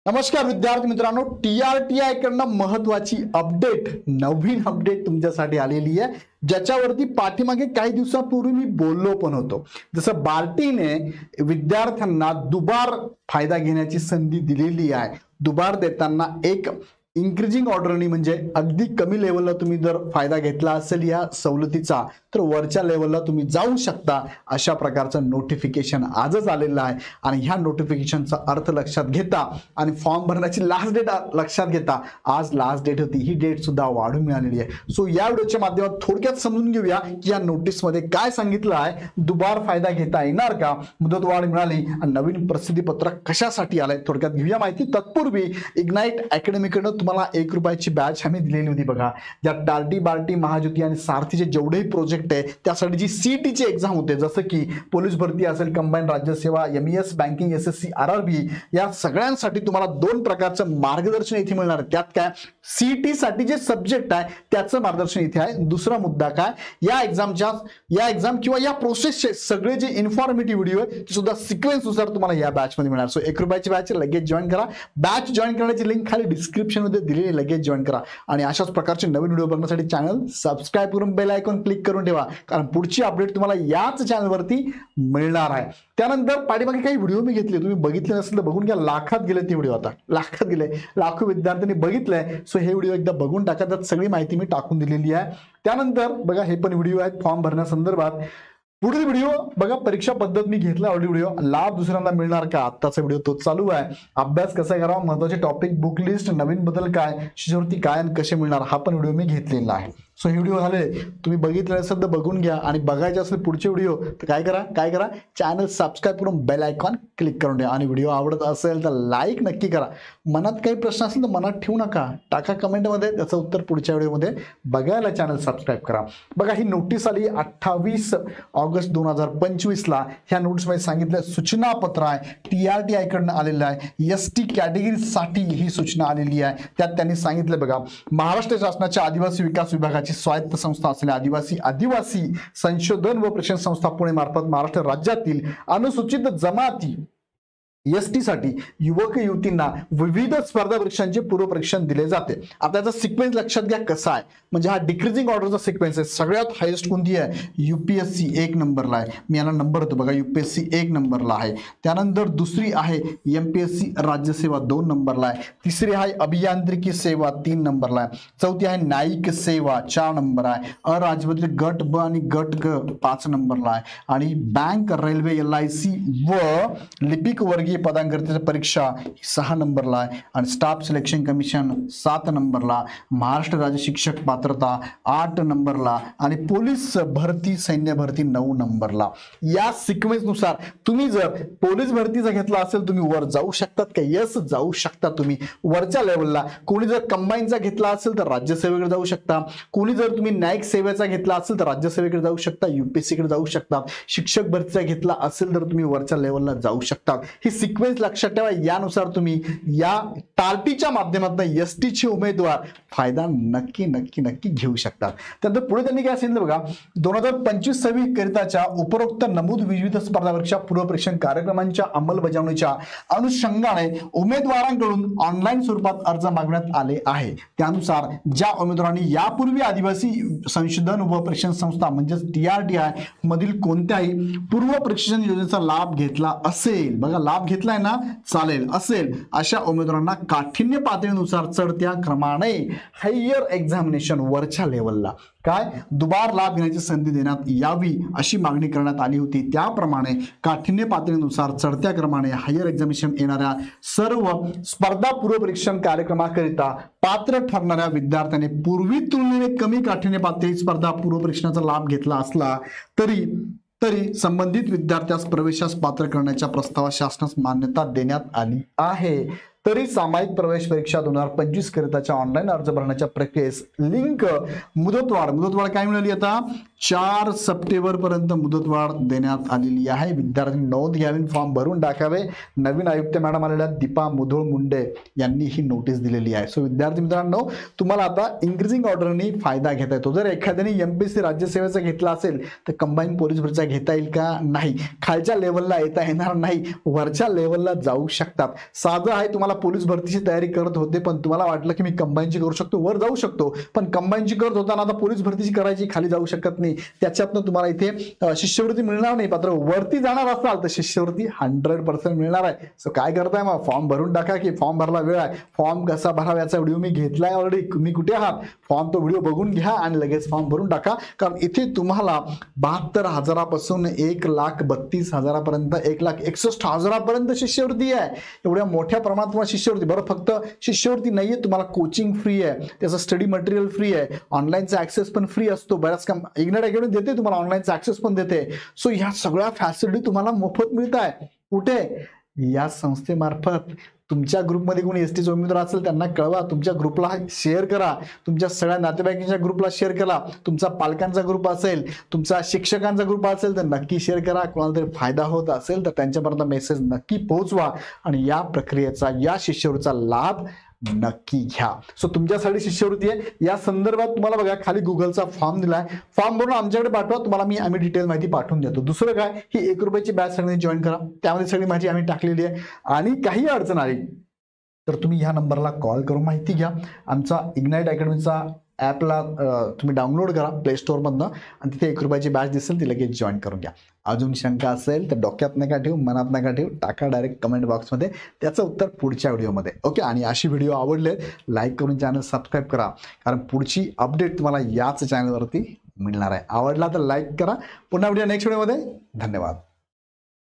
नमस्कार विद्यार्थी मित्रांनो, TRTI कडनं महत्वाची अपडेट, नवीन अपडेट तुमच्यासाठी आलेली आहे, ज्याच्यावरती पाठीमागे काही दिवसापूर्वी मी बोललो पण होतो। जसं बार्टीने विद्यार्थ्यांना दुबार फायदा घेण्याची संधी दिलेली आहे। दुबार देताना एक इन्क्रीजिंग ऑर्डरनी म्हणजे अगदी कमी लेवलला तुम्ही जर फायदा घेतला असेल या सवलतीचा तर वरच्या लेवलला तुम्ही जाऊ शकता, अशा प्रकारचं नोटिफिकेशन आजच आलेलं आहे। आणि ह्या नोटिफिकेशनचा अर्थ लक्षात घेता आणि फॉर्म भरण्याची लास्ट डेट लक्षात घेता आज लास्ट डेट होती, ही डेट सुद्धा वाढून मिळालेली आहे। सो या व्हिडिओच्या माध्यमातून थोडक्यात समजून घेऊया की या नोटीसमध्ये काय सांगितलं आहे, दुबार फायदा घेता येणार का, मुदतवाढ मिळाली आणि नवीन प्रसिद्धी पत्रक कशासाठी आलंय, थोडक्यात घेऊया माहिती। तत्पूर्वी इग्नाइट अकॅडमीकडनं तुम्हाला 1 रुपयाची बॅच आम्ही दिलेली होती बघा, ज्यात टार्टी बार्टी महाज्योती आणि सारथीचे जेवढेही प्रोजेक्ट आहे त्यासाठी जी सीईटीची एक्झाम होते, जसं की पोलीस भरती असेल, कंबाईन राज्यसेवा, MES बँकिंग, SSC, RRB, या सगळ्यांसाठी तुम्हाला 2 प्रकारचं मार्गदर्शन इथे मिळणार आहे। त्यात काय सीईटी साठी जे सब्जेक्ट आहे त्याचं मार्गदर्शन इथे आहे। दुसरा मुद्दा काय, या एक्झाम किंवा या प्रोसेसचे सगळे जे इन्फॉर्मेटिव्ह व्हिडिओ आहे ते सुद्धा सिक्वेन्स नुसार तुम्हाला या बॅच मध्ये मिळणार। सो 1 रुपयाची बॅच लगेच जॉईन करा। बॅच जॉईन करण्याची लिंक खाली डिस्क्रिप्शन मध्ये दिलेली, लगेच जॉईन करा आणि अशाच प्रकारचे नवीन व्हिडिओ बघण्यासाठी चॅनल सबस्क्राइब करून बेल आयकॉन क्लिक करून ठेवा, कारण पुढची अपडेट तुम्हाला याच चॅनलवरती मिळणार आहे। त्यानंतर पाठीमागे काही व्हिडिओ मी घेतले, तुम्ही बघितले नसेल तर बघून घ्या। लाखात गेले ते व्हिडिओ, आता लाखात गेले, लाखो विद्यार्थ्यांनी बघितलंय। सो हे व्हिडिओ एकदा बघून टाका, त्यात सगळी माहिती मी टाकून दिलेली आहे। त्यानंतर बघा हे पण व्हिडिओ आहेत फॉर्म भरण्यासंदर्भात। पुढील व्हिडिओ बघा, परीक्षा पद्धत मी घेतला ऑलरेडी व्हिडिओ, लाभ दुसऱ्यांदा मिळणार का, आत्ताचा व्हिडिओ तो चालू आहे। अभ्यास कसा करावा, महत्त्वाचे टॉपिक, बुक लिस्ट, नवीन बदल काय, शिष्यवृत्ती काय आणि कसे मिळणार, हा पण व्हिडिओ मी घेतलेला आहे। सो हे व्हिडिओ झाले, तुम्ही बघितले असेल तर बघून घ्या आणि बघायचे असेल पुढचे व्हिडिओ तर काय करा चॅनल सबस्क्राइब करून बेल आयकॉन क्लिक करून द्या आणि व्हिडिओ आवडत असेल तर लाईक नक्की करा। मनात काही प्रश्न असेल तर मनात ठेवू नका, टाका कमेंटमध्ये, त्याचं उत्तर पुढच्या व्हिडिओमध्ये बघायला चॅनल सबस्क्राइब करा। बघा ही नोटीस आली 28 ऑगस्ट 2025 ला। ह्या नोटीसमध्ये सांगितलं सूचना पत्र आहे, TRTI कडनं आलेलं आहे। ST कॅटेगरीसाठी ही सूचना आलेली आहे। त्यात त्यांनी सांगितलं बघा, महाराष्ट्र शासनाच्या आदिवासी विकास विभागाची स्वायत्त संस्था असलेल्या आदिवासी संशोधन व प्रशिक्षण संस्था पुणे मार्फत महाराष्ट्र राज्यातील अनुसूचित जमाती ST साठी युवक युवतींना विविध स्पर्धा परीक्षांचे पूर्व परीक्षण दिले जाते। आता त्याचा सिक्वेन्स लक्षात घ्या कसा आहे, म्हणजे हा डिक्रीजिंग ऑर्डरचा सिक्वेन्स आहे। सगळ्यात हायेस्ट कोणती आहे, UPSC 1 नंबरला आहे, मी याला नंबर होतो बघा, UPSC 1 नंबरला आहे। त्यानंतर दुसरी आहे MPSC राज्यसेवा 2 नंबरला आहे। तिसरी आहे अभियांत्रिकी सेवा 3 नंबरला आहे। चौथी आहे न्यायिक सेवा 4 नंबर आहे। अराजपत्रित गट ब आणि गट ग 5 नंबरला आहे। आणि बँक, रेल्वे, LIC व लिपिक वर्गीय पदांकरिता परीक्षा 6 नंबरला आहे। आणि स्टाफ सिलेक्शन कमिशन 7 नंबरला, महाराष्ट्र राज्य शिक्षक पात्रता 8 नंबरला आणि पोलीस भरती, सैन्य भरती 9 नंबरला। या सिक्वेन्स नुसार तुम्ही जर पोलीस भरतीचा घेतला असेल तुम्ही वर जाऊ शकतात का, यस जाऊ शकता तुम्ही वरच्या लेवलला। कोणी जर कंबाईनचा घेतला असेल तर राज्यसेवेकडे जाऊ शकता, कोणी जर तुम्ही न्यायिक सेवेचा घेतला असेल तर राज्यसेवेकडे जाऊ शकता, UPSC कडे जाऊ शकता, शिक्षक भरतीचा घेतला असेल तर तुम्ही वरच्या लेवलला जाऊ शकता। ही सिक्वेन्स लक्षात ठेवा, यानुसार तुम्ही या टार्टीच्या माध्यमातून ST चे उमेदवार फायदा नक्की नक्की नक्की घेऊ शकतात। त्यानंतर पुढे त्यांनी काय सांगितलं बघा, 2025-26 करिताच्या उपरोक्त नमूद विविध स्पर्धा परीक्षा पूर्व परीक्षण कार्यक्रमांच्या अंमलबजावणीच्या अनुषंगाने उमेदवारांकडून ऑनलाईन स्वरूपात अर्ज मागवण्यात आले आहे। त्यानुसार ज्या उमेदवारांनी यापूर्वी आदिवासी संशोधन व प्रशिक्षण संस्था म्हणजे TRTI मधील कोणत्याही पूर्व प्रशिक्षण योजनेचा लाभ घेतला असेल, बघा लाभ घेतलाय ना, चालेल असेल, अशा उमेदवारांना काठिण्य पातळीनुसार चढत्या क्रमाने हायर एक्झामिनेशन वरच्या लेवलला काय दुबार लाभ घेण्याची संधी देण्यात यावी अशी मागणी करण्यात आली होती। त्याप्रमाणे काठिण्य पातळीनुसार चढत्या क्रमाने हायर एक्झामिनेशन येणाऱ्या सर्व स्पर्धा पूर्व परीक्षण कार्यक्रमाकरिता पात्र ठरणाऱ्या विद्यार्थ्यांनी पूर्वी तुलनेने कमी काठिण्य पातळी स्पर्धा पूर्व परीक्षणाचा लाभ घेतला असला तरी संबंधित विद्यार्थ्यास प्रवेशास पात्र करण्याच्या प्रस्तावास शासनास मान्यता देण्यात आली आहे। तरी सामायिक प्रवेश परीक्षा 2025 करिताच्या ऑनलाईन अर्ज भरण्याच्या प्रक्रियेस लिंक मुदतवाढ काय मिळाली, आता 4 सप्टेंबर पर्यंत मुदतवाढ देण्यात आलेली आहे। विद्यार्थ्यांनी नोंद घ्यावी, फॉर्म भरून टाकावे। नवीन आयुक्त मॅडम आलेल्या दीपा मुधोळ मुंडे यांनी ही नोटीस दिलेली आहे। सो विद्यार्थी मित्रांनो, तुम्हाला आता इन्क्रीजिंग ऑर्डरनी फायदा घेता येतो। जर एखाद्याने MPSC राज्यसेवेचा घेतला असेल तर कंबाईन पोलीस भरतीचा घेता येईल का, नाही, खालच्या लेवलला येता येणार नाही, वरच्या लेवलला जाऊ शकतात। साधं आहे, तुम्हाला पोलीस भरतीची तयारी करत होते पण तुम्हाला वाटलं की मी कंबाईनची करू शकतो, वर जाऊ शकतो, पण कंबाईनची करत होताना आता पोलीस भरतीची करायची, खाली जाऊ शकत नाही, त्याच्यातनं तुम्हाला इथे शिष्यवृत्ती मिळणार नाही, मात्र वरती जाणार असाल तर शिष्यवृत्ती 100% मिळणार आहे. सो काय करताय मग, फॉर्म भरून टाका की फॉर्म भरला वेळ आहे. फॉर्म कसा भरावा याचा व्हिडिओ मी घेतलाय ऑलरेडी, तुम्ही कुठे आहात, फॉर्म तो व्हिडिओ बघून घ्या आणि लगेच फॉर्म भरून टाका. कारण इथे तुम्हाला 72,000 1,32,000 पर्यंत 1,61,000 शिष्यवृत्ती आहे. एवढ्या मोठ्या प्रमाणात तुम्हाला शिष्यवृत्ती, बरं फक्त शिष्यवृत्ती नाहीये, तुम्हाला कोचिंग फ्री आहे, त्याचं स्टडी मटेरियल फ्री आहे, ऑनलाईनचा ऍक्सेस पण फ्री असतो, बऱ्याच काम इग्नाइट अकॅडमी देते तुम्हाला, ऑनलाईनचा ऍक्सेस पण देते. सो ह्या सगळ्या फॅसिलिटी तुम्हाला मोफत मिळत आहे. कुठे, या संस्थेमार्फत. तुमच्या ग्रुपमध्ये कोणी एसटीचा उमेदवार असेल त्यांना कळवा, तुमच्या ग्रुपला शेअर करा, तुमच्या सगळ्या नातेवाईकांच्या ग्रुपला शेअर करा, तुमचा पालकांचा ग्रुप असेल, तुमचा शिक्षकांचा ग्रुप असेल तर नक्की शेअर करा. कोणाला तरी फायदा होत असेल तर त्यांच्यापर्यंत मेसेज नक्की पोहोचवा आणि या प्रक्रियेचा, या शिष्यवृत्तीचा लाभ नक्की घ्या. सो तुमच्यासाठी शिष्यवृत्ती आहे. या संदर्भात तुम्हाला बघा खाली गुगलचा फॉर्म दिलाय, फॉर्म भरून आमच्याकडे पाठवा, तुम्हाला आम्ही डिटेल माहिती पाठवून देतो. दुसरं काय, ही 1 रुपयाची बॅच सगळ्यांनी जॉईन करा, त्यामध्ये सगळी माहिती आम्ही टाकलेली आहे. आणि काही अडचण आली तर तुम्ही ह्या नंबरला कॉल करून माहिती घ्या. आमचा इग्नाइट अकॅडमीचा ॲपला तुम्ही डाउनलोड करा प्ले स्टोअरमधनं आणि तिथे 1 रुपयाची बॅच दिसेल ती लगेच जॉईन करून घ्या. अजून शंका असेल तर डोक्यात नका ठेवू, मनात नका ठेवू, टाका डायरेक्ट कमेंट बॉक्समध्ये, त्याचं उत्तर पुढच्या व्हिडिओमध्ये. ओके, आणि अशी व्हिडिओ आवडले लाईक करून चॅनल सबस्क्राईब करा, कारण पुढची अपडेट तुम्हाला याच चॅनलवरती मिळणार आहे. आवडला तर लाईक करा. पुन्हा व्हिडिओ नेक्स्ट व्हिडिओमध्ये. धन्यवाद.